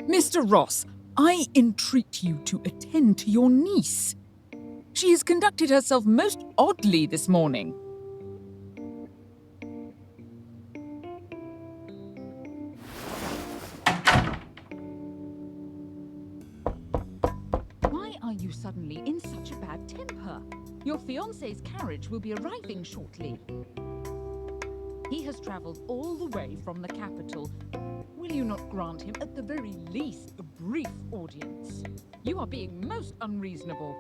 Mr. Ross, I entreat you to attend to your niece. She has conducted herself most oddly this morning. Why are you suddenly in such a bad temper? Your fiancé's carriage will be arriving shortly. He has travelled all the way from the capital. Will you not grant him, at the very least, a brief audience? You are being most unreasonable.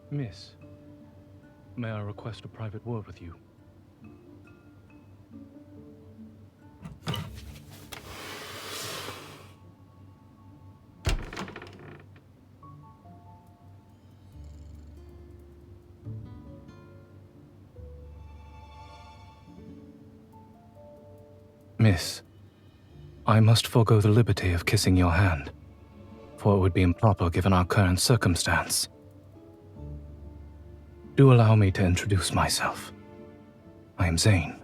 Miss, may I request a private word with you? Miss, I must forego the liberty of kissing your hand, for it would be improper given our current circumstance. Do allow me to introduce myself. I am Zayne.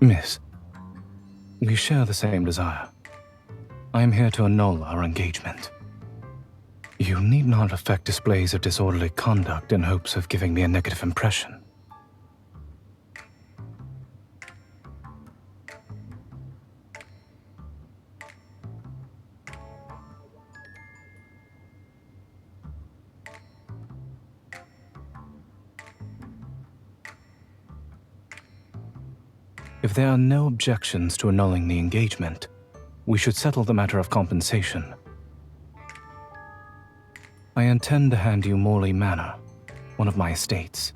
Miss, we share the same desire. I am here to annul our engagement. You need not affect displays of disorderly conduct in hopes of giving me a negative impression. If there are no objections to annulling the engagement, we should settle the matter of compensation. I intend to hand you Morley Manor, one of my estates.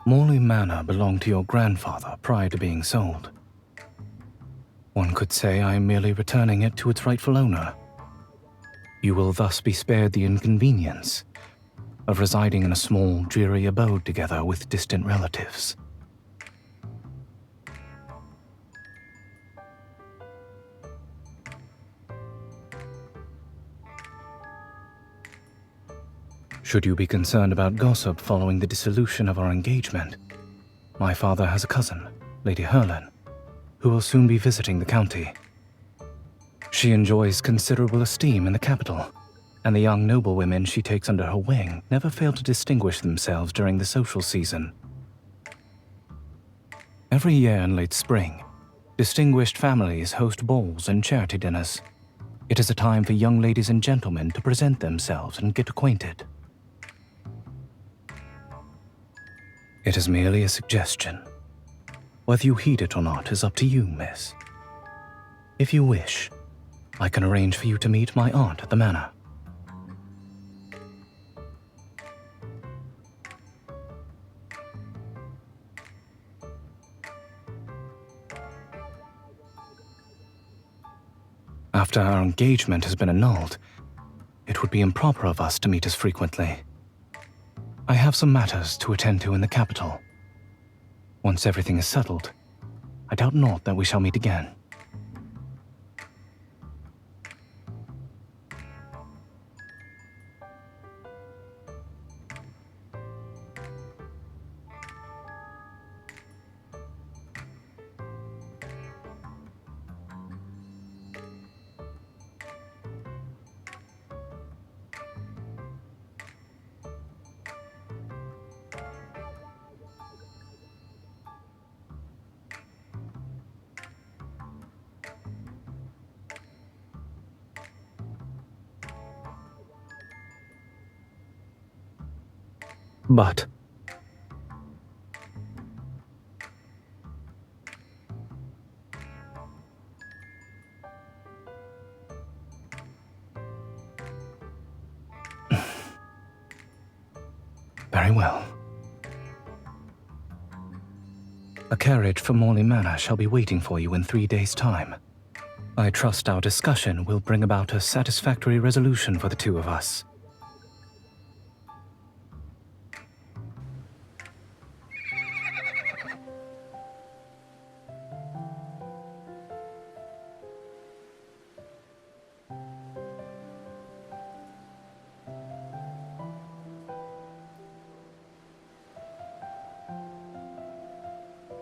Morley Manor belonged to your grandfather prior to being sold. One could say I am merely returning it to its rightful owner. You will thus be spared the inconvenience of residing in a small, dreary abode together with distant relatives. Should you be concerned about gossip following the dissolution of our engagement, my father has a cousin, Lady Herlin, who will soon be visiting the county. She enjoys considerable esteem in the capital, and the young noblewomen she takes under her wing never fail to distinguish themselves during the social season. Every year in late spring, distinguished families host balls and charity dinners. It is a time for young ladies and gentlemen to present themselves and get acquainted. It is merely a suggestion. Whether you heed it or not is up to you, miss. If you wish, I can arrange for you to meet my aunt at the manor. After our engagement has been annulled, it would be improper of us to meet as frequently. I have some matters to attend to in the capital. Once everything is settled, I doubt not that we shall meet again. But very well. A carriage for Morley Manor shall be waiting for you in 3 days' time. I trust our discussion will bring about a satisfactory resolution for the two of us.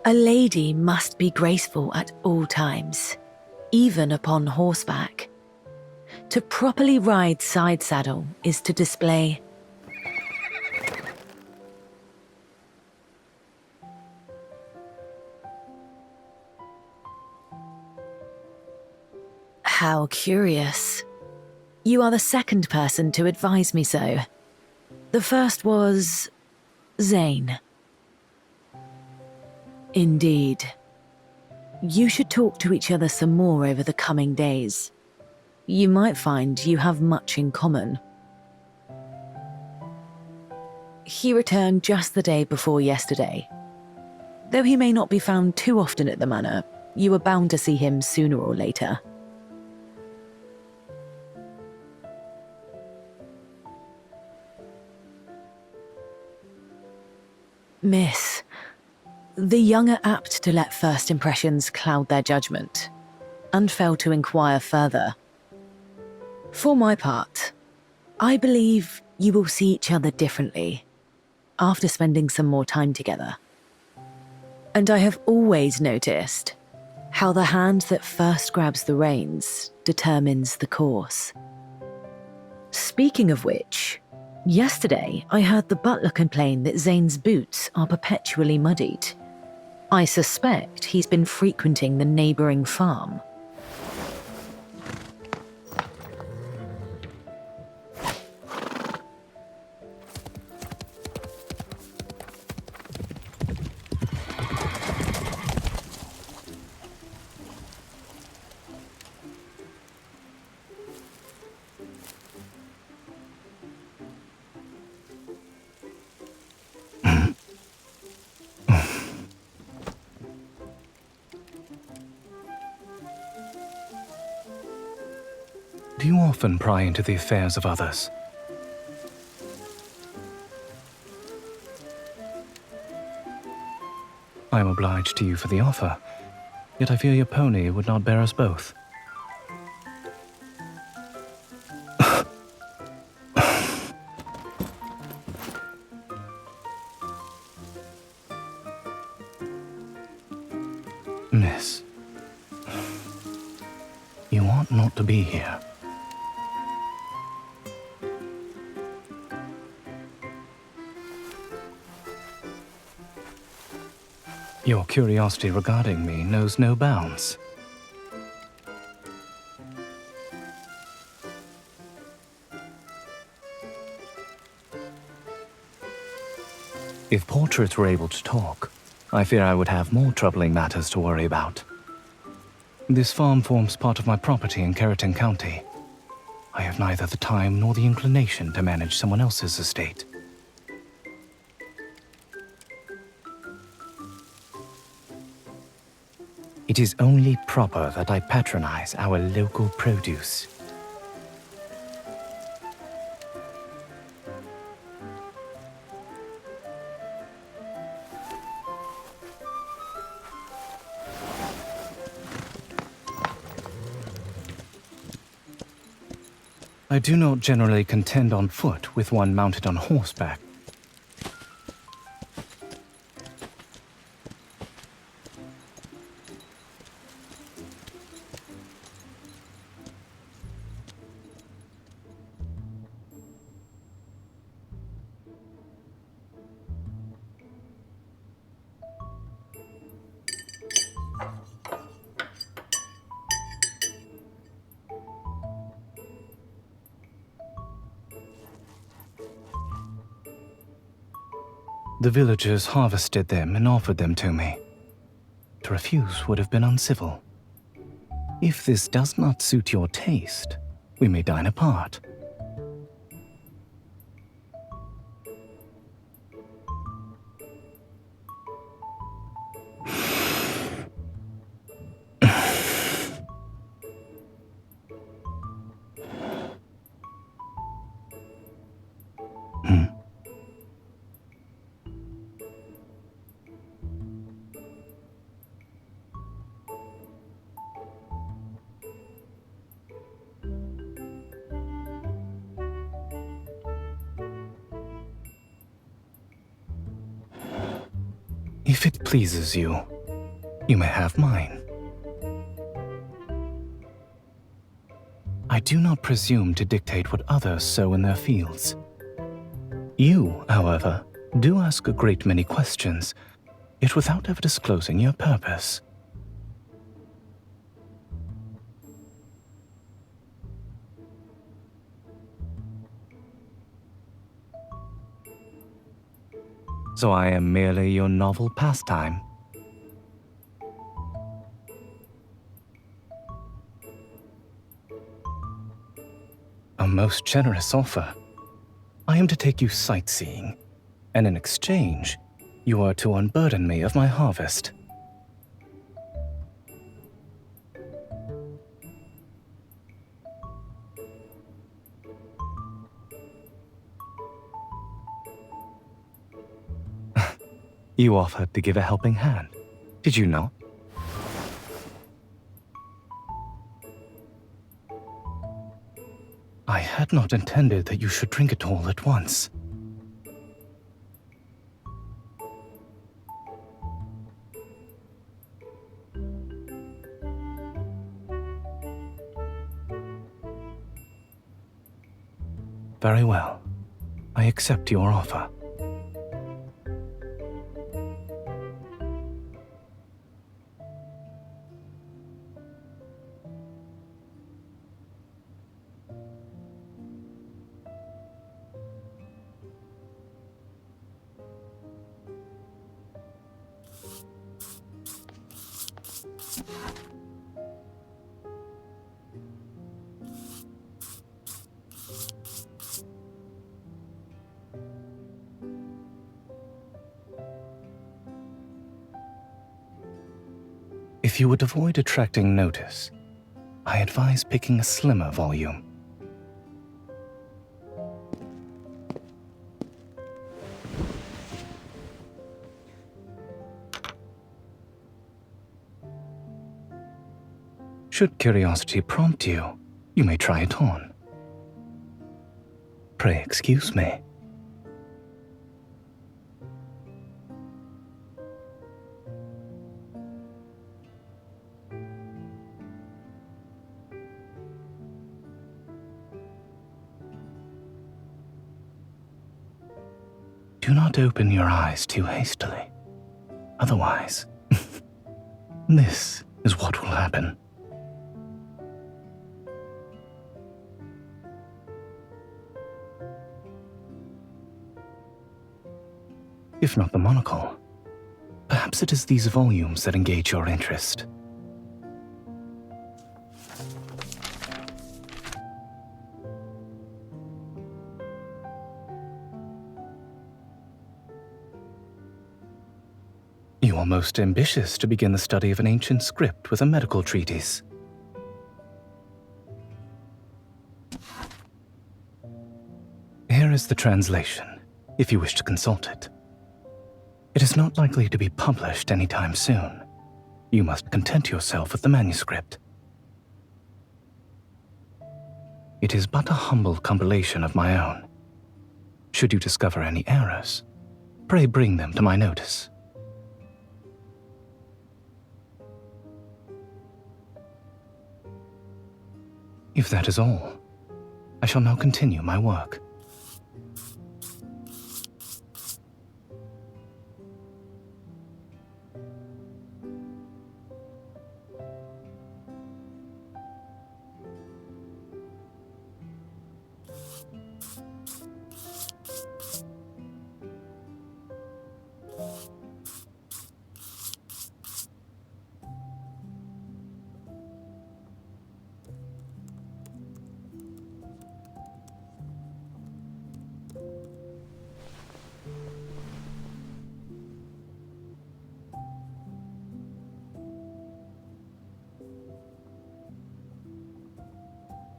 A lady must be graceful at all times, even upon horseback. To properly ride side saddle is to display How curious. You are the second person to advise me so. The first was Zayne. Indeed. You should talk to each other some more over the coming days. You might find you have much in common. He returned just the day before yesterday. Though he may not be found too often at the manor, you are bound to see him sooner or later. Miss, the young are apt to let first impressions cloud their judgment, and fail to inquire further. For my part, I believe you will see each other differently after spending some more time together. And I have always noticed how the hand that first grabs the reins determines the course. Speaking of which, yesterday I heard the butler complain that Zayne's boots are perpetually muddied. I suspect he's been frequenting the neighbouring farm. Do you often pry into the affairs of others? I am obliged to you for the offer, yet I fear your pony would not bear us both. Miss, you ought not to be here. Your curiosity regarding me knows no bounds. If portraits were able to talk, I fear I would have more troubling matters to worry about. This farm forms part of my property in Keratin County. I have neither the time nor the inclination to manage someone else's estate. It is only proper that I patronize our local produce. I do not generally contend on foot with one mounted on horseback. The villagers harvested them and offered them to me. To refuse would have been uncivil. If this does not suit your taste, we may dine apart. If it pleases you, you may have mine. I do not presume to dictate what others sow in their fields. You, however, do ask a great many questions, yet without ever disclosing your purpose. So I am merely your novel pastime. A most generous offer. I am to take you sightseeing, and in exchange, you are to unburden me of my harvest. You offered to give a helping hand, did you not? I had not intended that you should drink it all at once. Very well. I accept your offer. If you would avoid attracting notice, I advise picking a slimmer volume. Should curiosity prompt you, you may try it on. Pray excuse me. Do not open your eyes too hastily. Otherwise, this is what will happen. If not the monocle, perhaps it is these volumes that engage your interest. You are most ambitious to begin the study of an ancient script with a medical treatise. Here is the translation, if you wish to consult it. It is not likely to be published anytime soon. You must content yourself with the manuscript. It is but a humble compilation of my own. Should you discover any errors, pray bring them to my notice. If that is all, I shall now continue my work.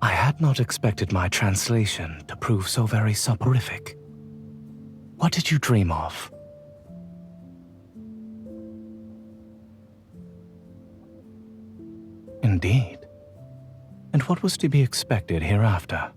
I had not expected my translation to prove so very soporific. What did you dream of? Indeed. And what was to be expected hereafter?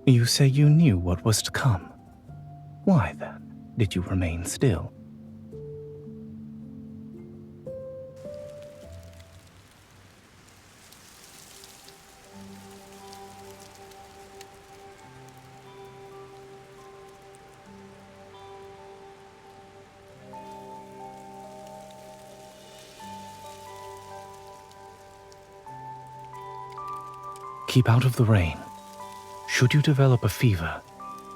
You say you knew what was to come. Why, then, did you remain still? Keep out of the rain. Should you develop a fever,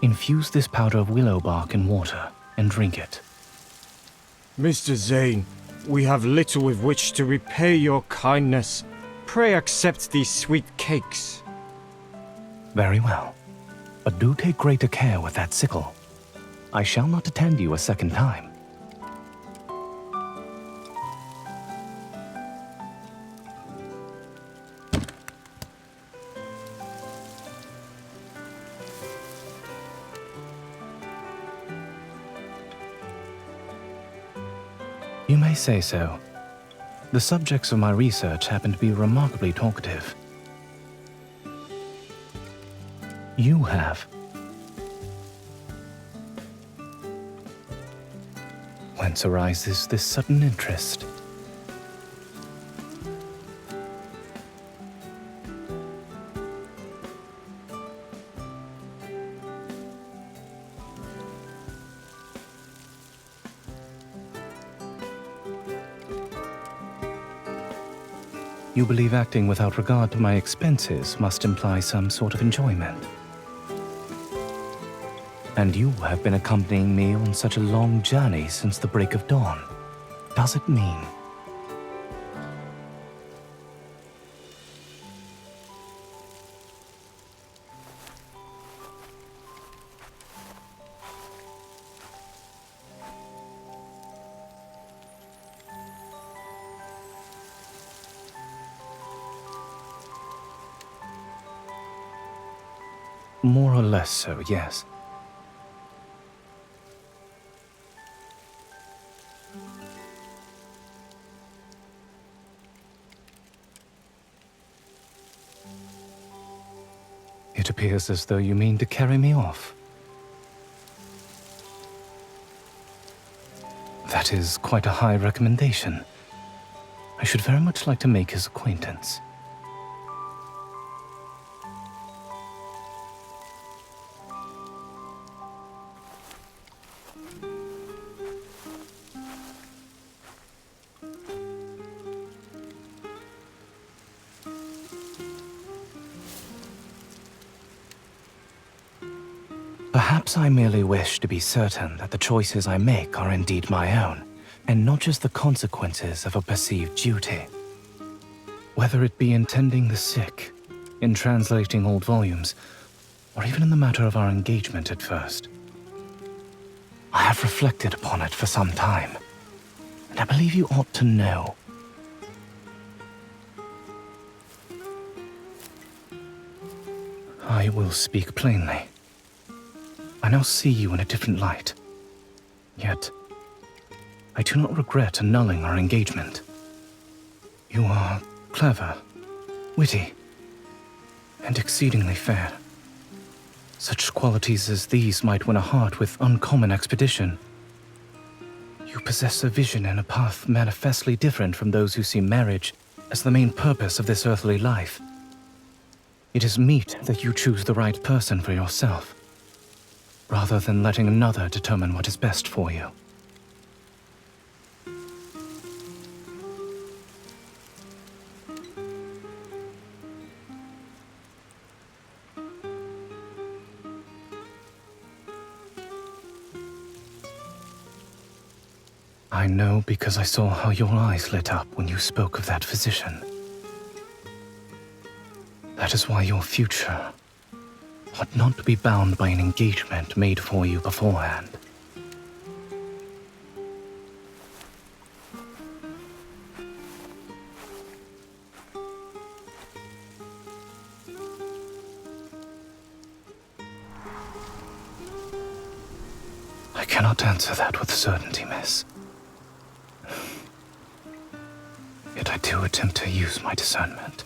infuse this powder of willow bark in water and drink it. Mr. Zayne, we have little with which to repay your kindness. Pray accept these sweet cakes. Very well, but do take greater care with that sickle. I shall not attend you a second time. You may say so. The subjects of my research happen to be remarkably talkative. You have. Whence arises this sudden interest? You believe acting without regard to my expenses must imply some sort of enjoyment. And you have been accompanying me on such a long journey since the break of dawn. Does it mean More or less so, yes. It appears as though you mean to carry me off. That is quite a high recommendation. I should very much like to make his acquaintance. Perhaps I merely wish to be certain that the choices I make are indeed my own, and not just the consequences of a perceived duty. Whether it be in tending the sick, in translating old volumes, or even in the matter of our engagement at first. I have reflected upon it for some time, and I believe you ought to know. I will speak plainly. I now see you in a different light. Yet, I do not regret annulling our engagement. You are clever, witty, and exceedingly fair. Such qualities as these might win a heart with uncommon expedition. You possess a vision and a path manifestly different from those who see marriage as the main purpose of this earthly life. It is meet that you choose the right person for yourself, rather than letting another determine what is best for you. I know because I saw how your eyes lit up when you spoke of that physician. That is why your future ought not to be bound by an engagement made for you beforehand. I cannot answer that with certainty, miss. Yet I do attempt to use my discernment.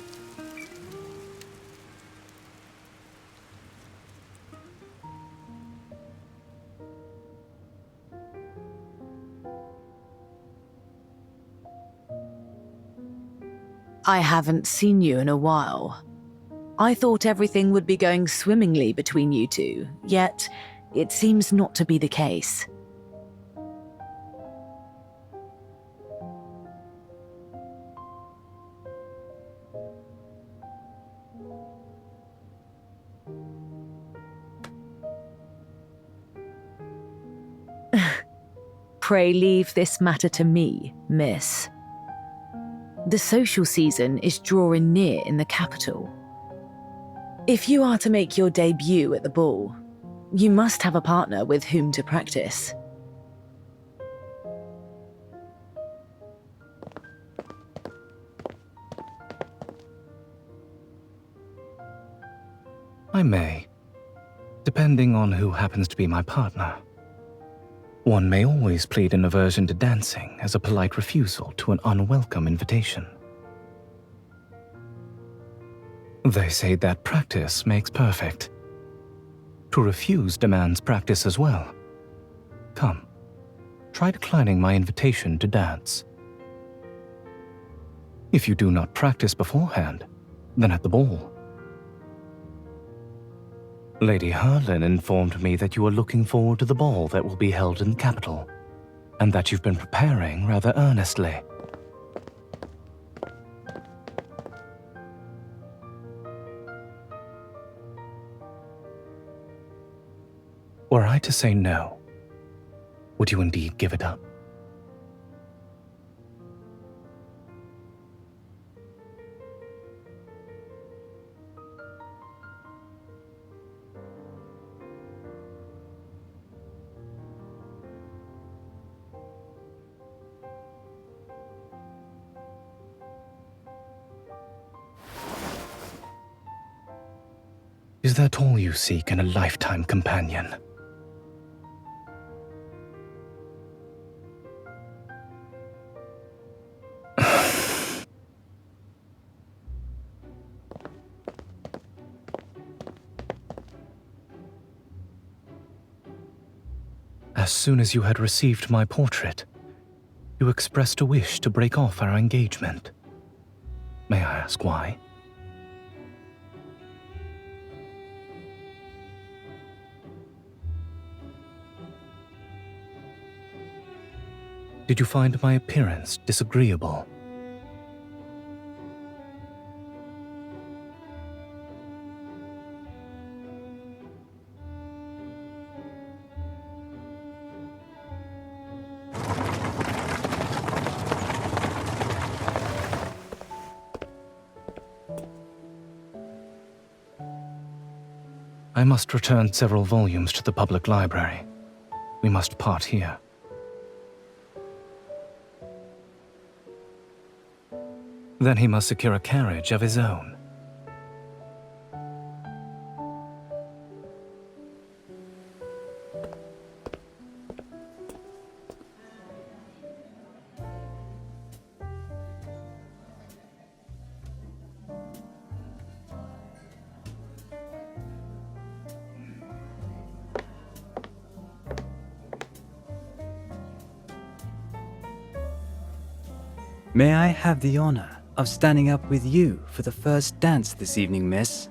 I haven't seen you in a while. I thought everything would be going swimmingly between you two, yet it seems not to be the case. Pray leave this matter to me, miss. The social season is drawing near in the capital. If you are to make your debut at the ball, you must have a partner with whom to practice. I may, depending on who happens to be my partner. One may always plead an aversion to dancing as a polite refusal to an unwelcome invitation. They say that practice makes perfect. To refuse demands practice as well. Come, try declining my invitation to dance. If you do not practice beforehand, then at the ball. Lady Harlan informed me that you are looking forward to the ball that will be held in the capital, and that you've been preparing rather earnestly. Were I to say no, would you indeed give it up? Is that all you seek in a lifetime companion? As soon as you had received my portrait, you expressed a wish to break off our engagement. May I ask why? Did you find my appearance disagreeable? I must return several volumes to the public library. We must part here. Then he must secure a carriage of his own. May I have the honor of standing up with you for the first dance this evening, miss?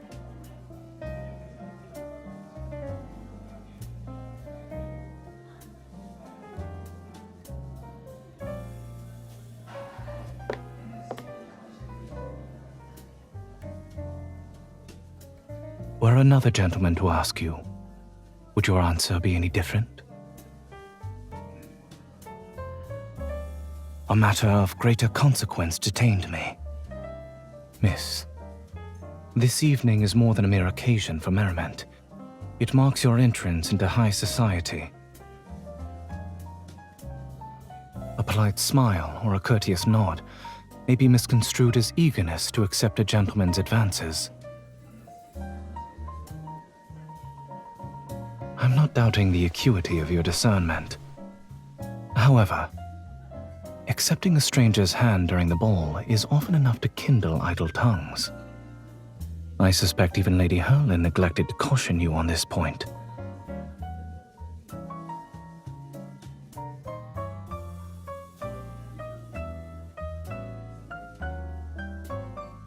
Were another gentleman to ask you, would your answer be any different? A matter of greater consequence detained me. Miss, this evening is more than a mere occasion for merriment. It marks your entrance into high society. A polite smile or a courteous nod may be misconstrued as eagerness to accept a gentleman's advances. I'm not doubting the acuity of your discernment. However, accepting a stranger's hand during the ball is often enough to kindle idle tongues. I suspect even Lady Herlin neglected to caution you on this point.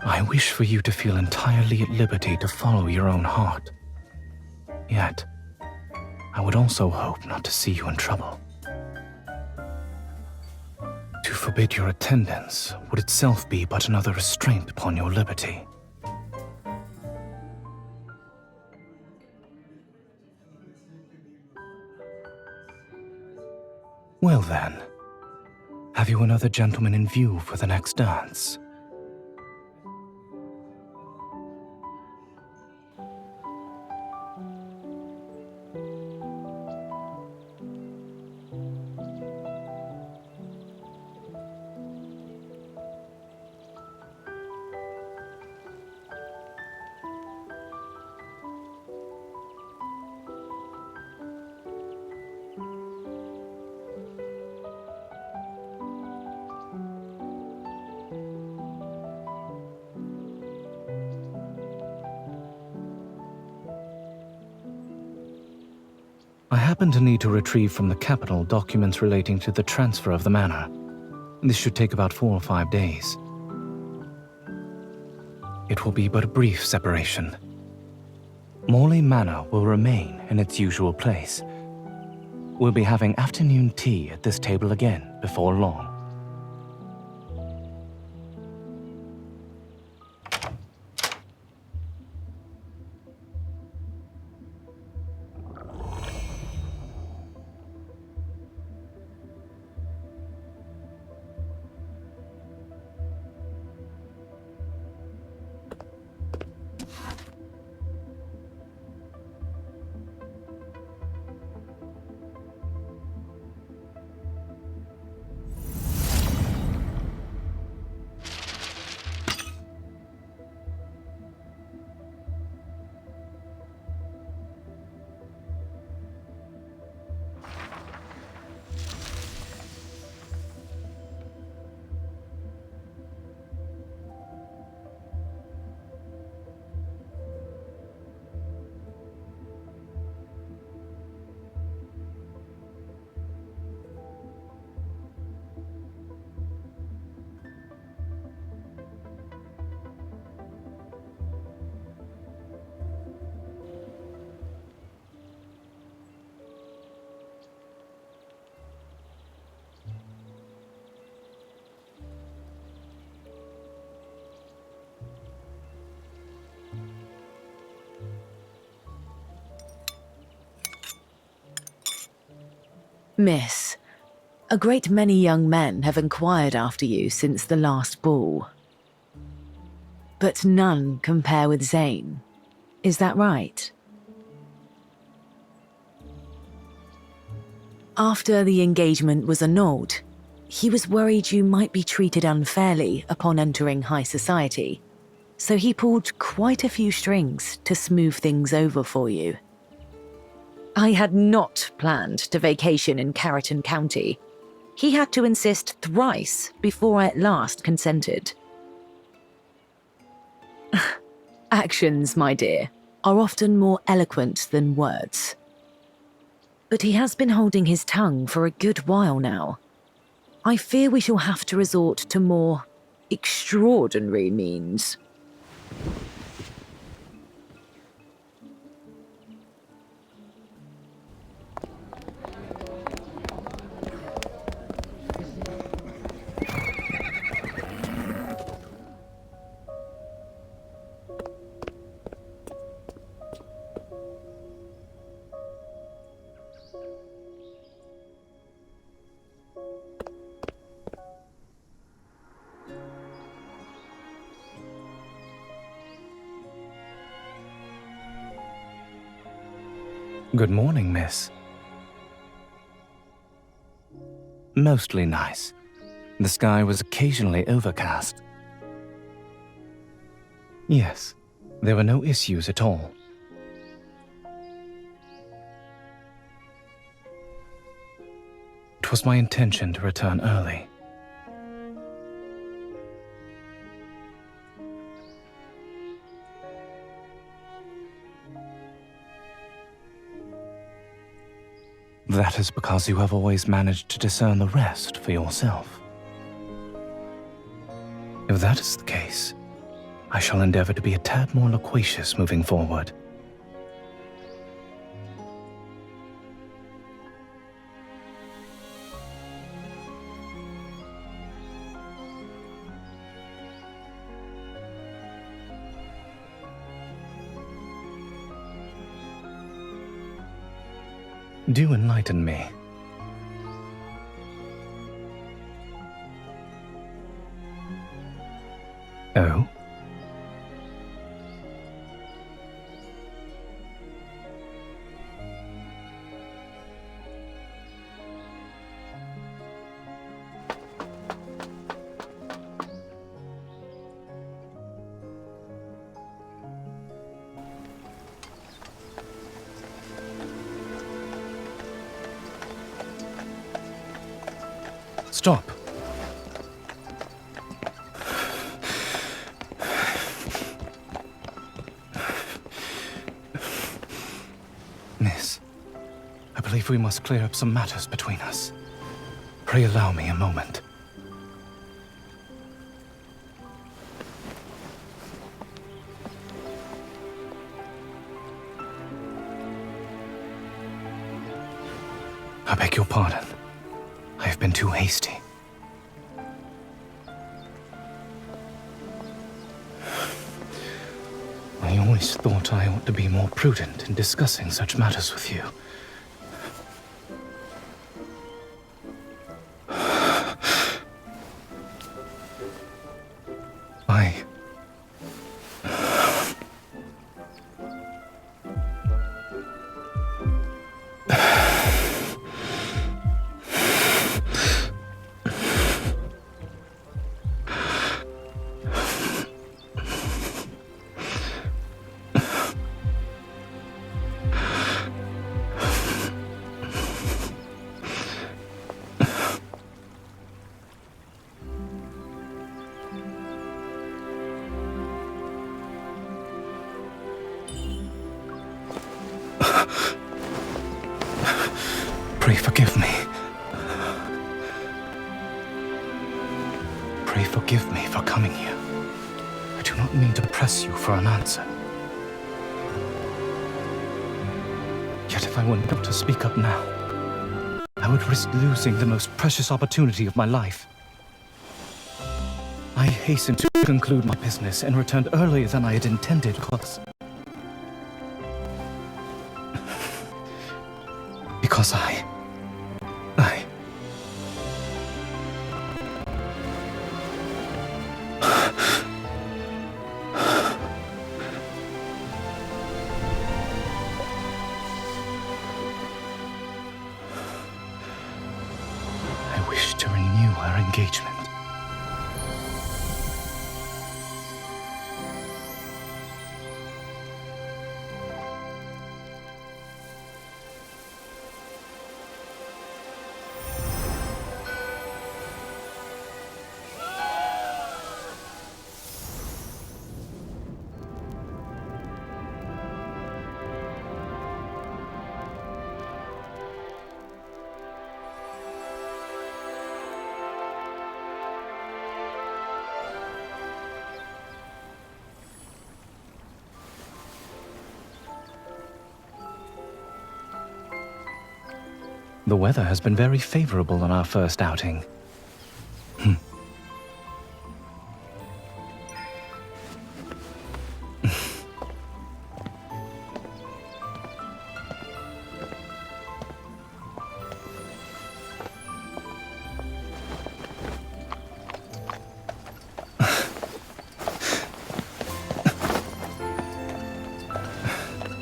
I wish for you to feel entirely at liberty to follow your own heart. Yet, I would also hope not to see you in trouble. To forbid your attendance would itself be but another restraint upon your liberty. Well then, have you another gentleman in view for the next dance? I happen to need to retrieve from the capital documents relating to the transfer of the manor. This should take about 4 or 5 days. It will be but a brief separation. Morley Manor will remain in its usual place. We'll be having afternoon tea at this table again before long. Miss, a great many young men have inquired after you since the last ball. But none compare with Zayne. Is that right? After the engagement was annulled, he was worried you might be treated unfairly upon entering high society, so he pulled quite a few strings to smooth things over for you. I had not planned to vacation in Carrollton County. He had to insist thrice before I at last consented. Actions, my dear, are often more eloquent than words. But he has been holding his tongue for a good while now. I fear we shall have to resort to more extraordinary means. Good morning, miss. Mostly nice. The sky was occasionally overcast. Yes, there were no issues at all. It was my intention to return early. That is because you have always managed to discern the rest for yourself. If that is the case, I shall endeavor to be a tad more loquacious moving forward. Do enlighten me. Oh? Stop. Miss, I believe we must clear up some matters between us. Pray allow me a moment. I beg your pardon. I have been too hasty. I always thought I ought to be more prudent in discussing such matters with you. I... Pray forgive me. Pray forgive me for coming here. I do not mean to press you for an answer. Yet if I were not to speak up now, I would risk losing the most precious opportunity of my life. I hastened to conclude my business and returned earlier than I had intended because I engagement. The weather has been very favorable on our first outing.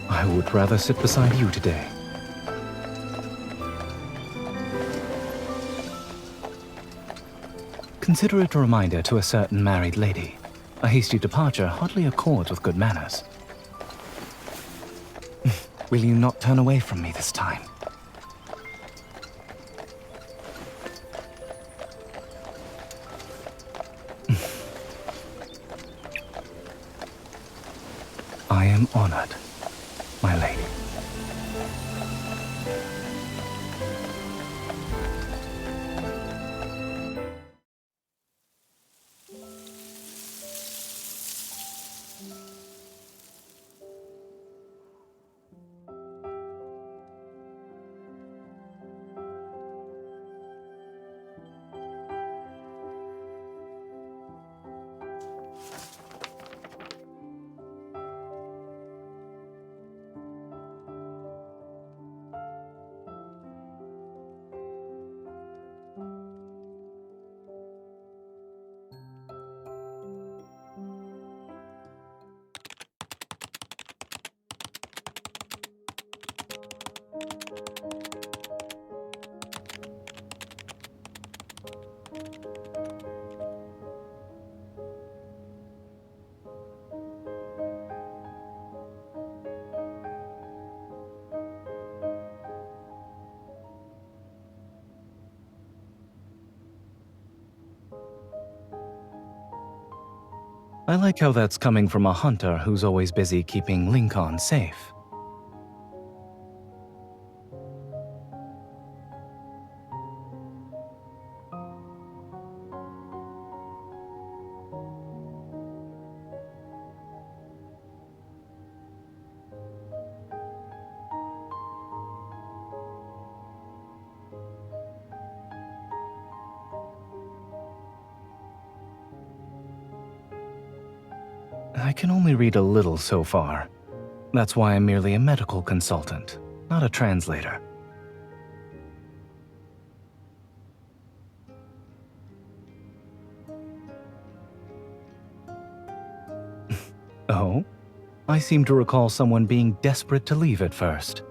I would rather sit beside you today. Consider it a reminder to a certain married lady. A hasty departure hardly accords with good manners. Will you not turn away from me this time? I am honored, my lady. I like how that's coming from a hunter who's always busy keeping Lincoln safe. I can only read a little so far. That's why I'm merely a medical consultant, not a translator. Oh? I seem to recall someone being desperate to leave at first.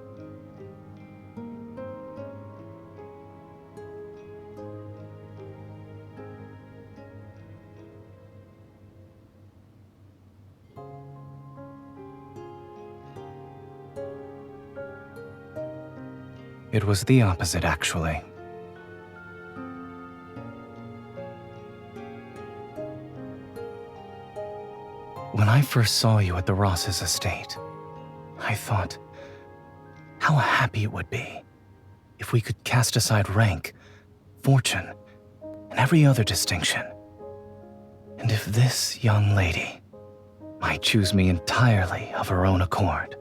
It was the opposite, actually. When I first saw you at the Ross's estate, I thought how happy it would be if we could cast aside rank, fortune, and every other distinction. And if this young lady might choose me entirely of her own accord.